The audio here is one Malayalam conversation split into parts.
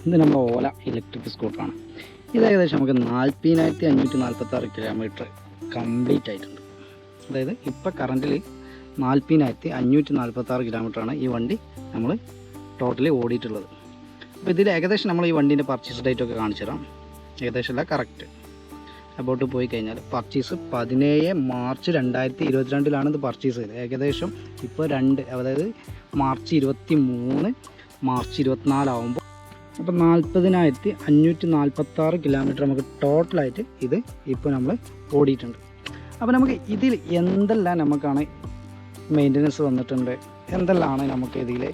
ഇത് നമ്മുടെ ഓല ഇലക്ട്രിക് സ്കൂട്ടറാണ്. ഇത് ഏകദേശം നമുക്ക് 40,546 കിലോമീറ്റർ കംപ്ലീറ്റ് ആയിട്ടുണ്ട്. അതായത് ഇപ്പോൾ കറണ്ടിൽ 40,546 കിലോമീറ്ററാണ് ഈ വണ്ടി നമ്മൾ ടോട്ടലി ഓടിയിട്ടുള്ളത്. അപ്പോൾ ഇതിൽ ഏകദേശം നമ്മൾ ഈ വണ്ടീൻ്റെ പർച്ചേസ് ഡേറ്റൊക്കെ കാണിച്ചു തരാം. ഏകദേശം അല്ല, കറക്റ്റ് അബൌട്ട് പോയി കഴിഞ്ഞാൽ പർച്ചേസ് 17 മാർച്ച് 2022 ഇത് പർച്ചേസ് ചെയ്തത്. ഏകദേശം ഇപ്പോൾ അതായത് മാർച്ച് 23 മാർച്ച് 24 ആകുമ്പോൾ അപ്പോൾ 40,546 കിലോമീറ്റർ നമുക്ക് ടോട്ടലായിട്ട് ഇത് ഇപ്പോൾ നമ്മൾ ഓടിയിട്ടുണ്ട്. അപ്പോൾ നമുക്ക് ഇതിൽ എന്തെല്ലാം നമുക്കാണ് മെയിൻ്റനൻസ് വന്നിട്ടുണ്ട്, എന്തെല്ലാമാണ് നമുക്ക് ഇതിൽ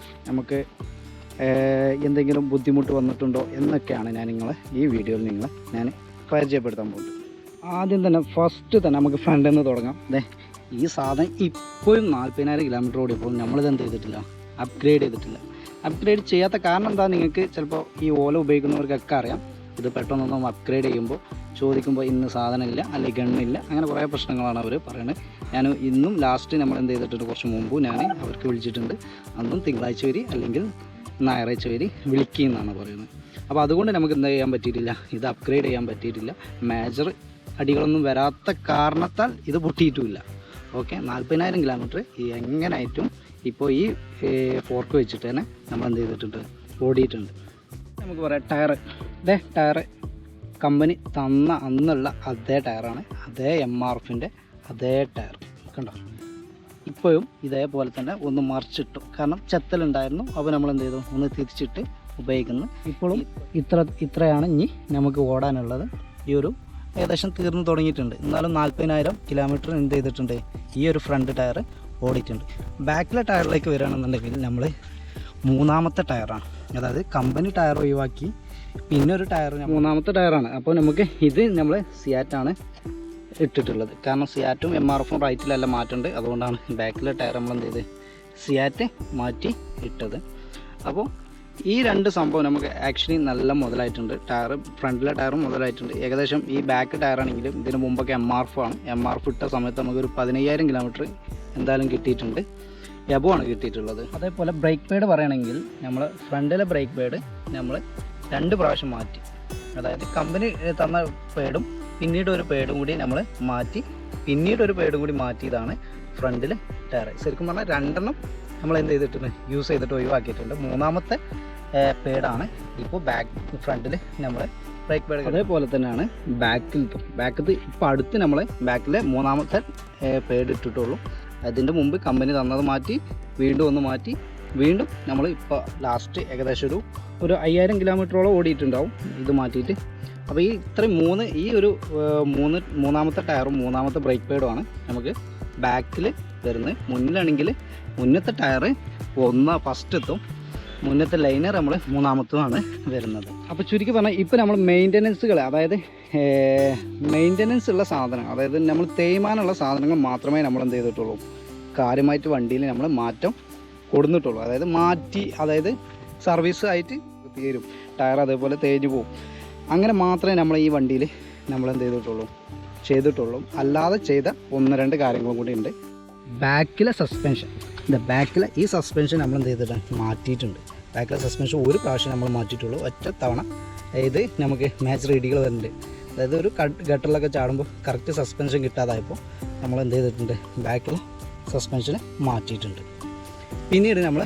എന്തെങ്കിലും ബുദ്ധിമുട്ട് വന്നിട്ടുണ്ടോ എന്നൊക്കെയാണ് ഈ വീഡിയോയിൽ ഞാൻ പരിചയപ്പെടുത്താൻ പോകുന്നത്. ആദ്യം തന്നെ ഫസ്റ്റ് തന്നെ നമുക്ക് ഫ്രണ്ടിൽ നിന്ന് തുടങ്ങാം. ഈ സാധനം ഇപ്പോഴും 40,000 കിലോമീറ്റർ ഓടിയപ്പോൾ നമ്മളിത് എന്ത് ചെയ്തിട്ടില്ല, അപ്ഗ്രേഡ് ചെയ്തിട്ടില്ല. അപ്ഗ്രേഡ് ചെയ്യാത്ത കാരണം എന്താ, നിങ്ങൾക്ക് ചിലപ്പോൾ ഈ ഓല ഉപയോഗിക്കുന്നവർക്കൊക്കെ അറിയാം. ഇത് പെട്ടെന്നൊന്നും അപ്ഗ്രേഡ് ചെയ്യുമ്പോൾ ചോദിക്കുമ്പോൾ ഇന്ന് സാധനമില്ല, അല്ലെങ്കിൽ ഗണ്ണില്ല, അങ്ങനെ കുറേ പ്രശ്നങ്ങളാണ് അവർ പറയുന്നത്. ഞാൻ ഇന്നും ലാസ്റ്റ് നമ്മൾ എന്ത് ചെയ്തിട്ടുണ്ട്, കുറച്ച് മുമ്പ് ഞാൻ അവർക്ക് വിളിച്ചിട്ടുണ്ട്. അന്നും തിങ്കളാഴ്ച വരി അല്ലെങ്കിൽ ഞായറാഴ്ച വരി വിളിക്കുമെന്നാണ് പറയുന്നത്. അപ്പോൾ അതുകൊണ്ട് നമുക്ക് എന്താ ചെയ്യാൻ പറ്റിയിട്ടില്ല, ഇത് അപ്ഗ്രേഡ് ചെയ്യാൻ പറ്റിയിട്ടില്ല. മേജർ അടികളൊന്നും വരാത്ത കാരണത്താൽ ഇത് പൊട്ടിയിട്ടുമില്ല. ഓക്കെ, 40,000 കിലോമീറ്റർ എങ്ങനായിട്ടും ഇപ്പോൾ ഈ ഫോർക്ക് വെച്ചിട്ട് തന്നെ നമ്മൾ എന്ത് ചെയ്തിട്ടുണ്ട്, ഓടിയിട്ടുണ്ട്. നമുക്ക് പറയാം ടയർ കമ്പനി തന്ന അന്നുള്ള അതേ ടയറാണ്, അതേ MRFൻ്റെ അതേ ടയർ കണ്ടോ. ഇപ്പോഴും ഇതേപോലെ തന്നെ ഒന്ന് മറിച്ചിട്ടു, കാരണം ചെത്തലുണ്ടായിരുന്നു. അപ്പോൾ നമ്മൾ എന്ത് ചെയ്തു, ഒന്ന് തിരിച്ചിട്ട് ഉപയോഗിക്കുന്നു. ഇപ്പോഴും ഇത്രയാണ് ഇനി നമുക്ക് ഓടാനുള്ളത്. ഈ ഒരു ഏകദേശം തീർന്നു തുടങ്ങിയിട്ടുണ്ട്. എന്നാലും 40,000 കിലോമീറ്റർ എന്ത് ചെയ്തിട്ടുണ്ട്, ഈ ഒരു ഫ്രണ്ട് ടയർ ഓടിയിട്ടുണ്ട്. ബാക്കിലെ ടയറിലേക്ക് വരികയാണെന്നുണ്ടെങ്കിൽ നമ്മൾ മൂന്നാമത്തെ ടയറാണ്, അതായത് കമ്പനി ടയർ ഒഴിവാക്കി പിന്നെ ഒരു ടയർ മൂന്നാമത്തെ ടയറാണ്. അപ്പോൾ നമുക്ക് ഇത് നമ്മൾ സിയാറ്റാണ് ഇട്ടിട്ടുള്ളത്. കാരണം സിയാറ്റും MRFും റൈറ്റിലല്ല മാറ്റുണ്ട്. അതുകൊണ്ടാണ് ബാക്കിലെ ടയർ നമ്മൾ എന്ത് ചെയ്ത് സിയാറ്റ് മാറ്റി ഇട്ടത്. അപ്പോൾ ഈ രണ്ട് സംഭവം നമുക്ക് ആക്ച്വലി നല്ല മുതലായിട്ടുണ്ട്. ടയർ ഫ്രണ്ടിലെ ടയറും മുതലായിട്ടുണ്ട്. ഏകദേശം ഈ ബാക്ക് ടയറാണെങ്കിലും ഇതിന് മുമ്പൊക്കെ MRF ആണ്. MRF ഇട്ട സമയത്ത് നമുക്കൊരു 15,000 കിലോമീറ്റർ എന്തായാലും കിട്ടിയിട്ടുണ്ട്. എബോണ് കിട്ടിയിട്ടുള്ളത്. അതേപോലെ ബ്രേക്ക് പേഡ് പറയുകയാണെങ്കിൽ നമ്മൾ ഫ്രണ്ടിലെ ബ്രേക്ക് പേഡ് നമ്മൾ 2 പ്രാവശ്യം മാറ്റി. അതായത് കമ്പനി തന്ന പേഡും പിന്നീട് ഒരു പേഡും കൂടി നമ്മൾ മാറ്റി, പിന്നീട് ഒരു പേഡും കൂടി മാറ്റിയതാണ് ഫ്രണ്ടിൽ ടയർ. ശരിക്കും പറഞ്ഞാൽ 2 നമ്മൾ എന്ത് ചെയ്തിട്ടുണ്ട്, യൂസ് ചെയ്തിട്ട് ഒഴിവാക്കിയിട്ടുണ്ട്. മൂന്നാമത്തെ പേഡാണ് ഇപ്പോൾ ഫ്രണ്ടിൽ നമ്മൾ ബ്രേക്ക് പേഡ്. അതേപോലെ തന്നെയാണ് ബാക്കിൽ ഇപ്പോൾ അടുത്ത് നമ്മൾ ബാക്കിലെ മൂന്നാമത്തെ പേഡ് ഇട്ടിട്ടുള്ളൂ. അതിൻ്റെ മുമ്പ് കമ്പനി തന്നത് മാറ്റി, വീണ്ടും ഒന്ന് മാറ്റി, വീണ്ടും നമ്മൾ ഇപ്പോൾ ലാസ്റ്റ് ഏകദേശം ഒരു 5,000 കിലോമീറ്ററോളം ഓടിയിട്ടുണ്ടാവും ഇത് മാറ്റിയിട്ട്. അപ്പോൾ ഈ മൂന്നാമത്തെ ടയറും മൂന്നാമത്തെ ബ്രേക്ക് പേഡുമാണ് നമുക്ക് ബാക്കിൽ വരുന്നത്. മുന്നിലാണെങ്കിൽ മുന്നത്തെ ടയർ ഫസ്റ്റ് എത്തും, മുന്നത്തെ ലൈനർ നമ്മൾ മൂന്നാമത്തുമാണ് വരുന്നത്. അപ്പോൾ ചുരുക്കി പറഞ്ഞാൽ ഇപ്പോൾ നമ്മൾ മെയിൻ്റനൻസുകൾ, അതായത് മെയിൻ്റനൻസ് ഉള്ള സാധനം, അതായത് നമ്മൾ തേയ്മാനുള്ള സാധനങ്ങൾ മാത്രമേ നമ്മൾ എന്ത് ചെയ്തിട്ടുള്ളൂ, കാര്യമായിട്ട് വണ്ടിയിൽ നമ്മൾ മാറ്റം കൊടുത്തിട്ടുള്ളൂ. അതായത് സർവീസ് ആയിട്ട് തീരും, ടയർ അതേപോലെ തേഞ്ഞു പോകും. അങ്ങനെ മാത്രമേ നമ്മൾ ഈ വണ്ടിയിൽ നമ്മൾ എന്ത് ചെയ്തിട്ടുള്ളൂ. അല്ലാതെ ചെയ്ത 1-2 കാര്യങ്ങളും കൂടി ഉണ്ട്. ബാക്കിലെ സസ്പെൻഷൻ, ബാക്കിലെ ഈ സസ്പെൻഷൻ നമ്മൾ എന്ത് ചെയ്തിട്ടുണ്ട്, മാറ്റിയിട്ടുണ്ട്. ബാക്കിലെ സസ്പെൻഷൻ ഒരു പ്രാവശ്യം നമ്മൾ മാറ്റിയിട്ടുള്ളൂ, ഒറ്റ തവണ. ഇത് നമുക്ക് മാച്ച് റീഡികൾ വരുന്നുണ്ട്. അതായത് ഒരു ഗട്ടറിലൊക്കെ ചാടുമ്പോൾ കറക്റ്റ് സസ്പെൻഷൻ കിട്ടാതായപ്പോൾ നമ്മൾ എന്ത് ചെയ്തിട്ടുണ്ട്, ബാക്കിലെ സസ്പെൻഷന് മാറ്റിയിട്ടുണ്ട്. പിന്നീട് നമ്മൾ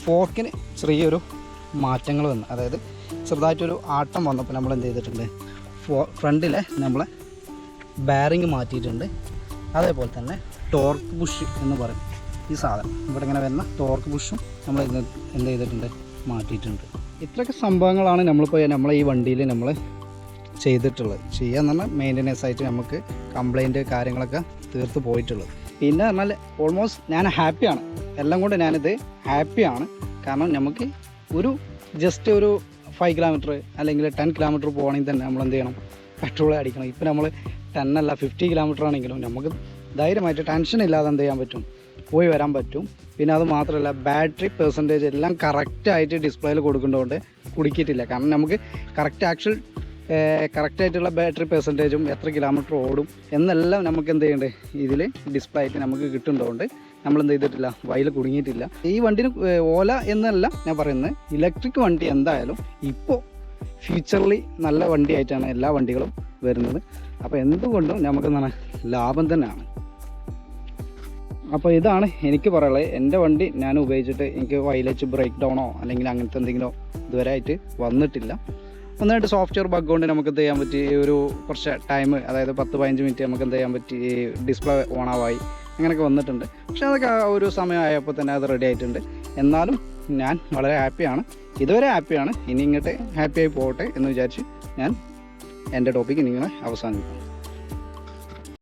ഫോർക്കിന് ചെറിയൊരു മാറ്റങ്ങൾ വന്നു, അതായത് ചെറുതായിട്ടൊരു ആട്ടം വന്നപ്പോൾ നമ്മൾ എന്ത് ചെയ്തിട്ടുണ്ട്, ഫ്രണ്ടിലെ നമ്മളെ ബാരിങ് മാറ്റിയിട്ടുണ്ട്. അതേപോലെ തന്നെ ടോർക്ക് പുഷ് എന്ന് പറയും ഈ സാധനം, ഇവിടെ ഇങ്ങനെ വരുന്ന ടോർക്ക് പുഷും നമ്മൾ എന്ത് ചെയ്തിട്ടുണ്ട്, മാറ്റിയിട്ടുണ്ട്. ഇത്രയൊക്കെ സംഭവങ്ങളാണ് നമ്മളെ ഈ വണ്ടിയിൽ നമ്മൾ ചെയ്തിട്ടുള്ളത്. ചെയ്യാന്ന് പറഞ്ഞാൽ മെയിൻ്റനൻസ് ആയിട്ട് നമുക്ക് കംപ്ലൈൻറ്റ് കാര്യങ്ങളൊക്കെ തീർത്ത് പോയിട്ടുള്ളത്. പിന്നെ പറഞ്ഞാൽ ഓൾമോസ്റ്റ് ഞാൻ ഹാപ്പിയാണ്, എല്ലാം കൊണ്ട് ഞാനിത് ഹാപ്പിയാണ്. കാരണം നമുക്ക് ജസ്റ്റ് ഒരു 5 കിലോമീറ്റർ അല്ലെങ്കിൽ 10 കിലോമീറ്റർ പോകണമെങ്കിൽ തന്നെ നമ്മൾ എന്ത് ചെയ്യണം, പെട്രോൾ അടിക്കണം. ഇപ്പോൾ നമ്മൾ 10 അല്ല 50 കിലോമീറ്റർ ആണെങ്കിലും നമുക്ക് ധൈര്യമായിട്ട് ടെൻഷൻ ഇല്ലാതെ എന്ത് ചെയ്യാൻ പറ്റും, പോയി വരാൻ പറ്റും. പിന്നെ അത് മാത്രമല്ല ബാറ്ററി പെർസെൻറ്റേജ് എല്ലാം കറക്റ്റായിട്ട് ഡിസ്പ്ലേയിൽ കൊടുക്കേണ്ടതുകൊണ്ട് കുടിക്കിയിട്ടില്ല. കാരണം നമുക്ക് കറക്റ്റായിട്ടുള്ള ബാറ്ററി പെർസെൻറ്റേജും എത്ര കിലോമീറ്റർ ഓടും എന്നെല്ലാം നമുക്ക് എന്ത് ചെയ്യേണ്ടത് ഇതിൽ ഡിസ്പ്ലേ ആയിട്ട് നമുക്ക് കിട്ടുന്നതുകൊണ്ട് നമ്മളെന്ത് ചെയ്തിട്ടില്ല, വയലിൽ കുടുങ്ങിയിട്ടില്ല. ഈ വണ്ടിന് ഓല എന്നല്ല ഞാൻ പറയുന്നത്, ഇലക്ട്രിക് വണ്ടി എന്തായാലും ഇപ്പോൾ ഫ്യൂച്ചറിൽ നല്ല വണ്ടിയായിട്ടാണ് എല്ലാ വണ്ടികളും വരുന്നത്. അപ്പോൾ എന്തുകൊണ്ടും നമുക്ക് എന്താണ് ലാഭം തന്നെയാണ്. അപ്പോൾ ഇതാണ് എനിക്ക് പറയാനുള്ളത്. എൻ്റെ വണ്ടി ഞാൻ ഉപയോഗിച്ചിട്ട് എനിക്ക് വയലച്ച് ബ്രേക്ക് ഡൗണോ അല്ലെങ്കിൽ അങ്ങനത്തെ എന്തെങ്കിലോ ഇതുവരെ ആയിട്ട് വന്നിട്ടില്ല. ഒന്നായിട്ട് സോഫ്റ്റ്വെയർ ബഗ് കൊണ്ട് നമുക്ക് എന്ത് ചെയ്യാൻ പറ്റി, ഒരു കുറച്ച് ടൈം, അതായത് 10-15 മിനിറ്റ് നമുക്ക് എന്ത് ചെയ്യാൻ പറ്റി, ഡിസ്പ്ലേ ഓണാവായി അങ്ങനെയൊക്കെ വന്നിട്ടുണ്ട്. പക്ഷേ അതൊക്കെ ആ ഒരു സമയമായപ്പോൾ തന്നെ അത് റെഡി ആയിട്ടുണ്ട്. എന്നാലും ഞാൻ വളരെ ഹാപ്പിയാണ്, ഇതുവരെ ഹാപ്പിയാണ്. ഇനി ഇങ്ങോട്ട് ഹാപ്പിയായി പോകട്ടെ എന്ന് വിചാരിച്ച് ഞാൻ എൻ്റെ ടോപ്പിക്ക് നിങ്ങളെ അവസാനിപ്പിക്കും.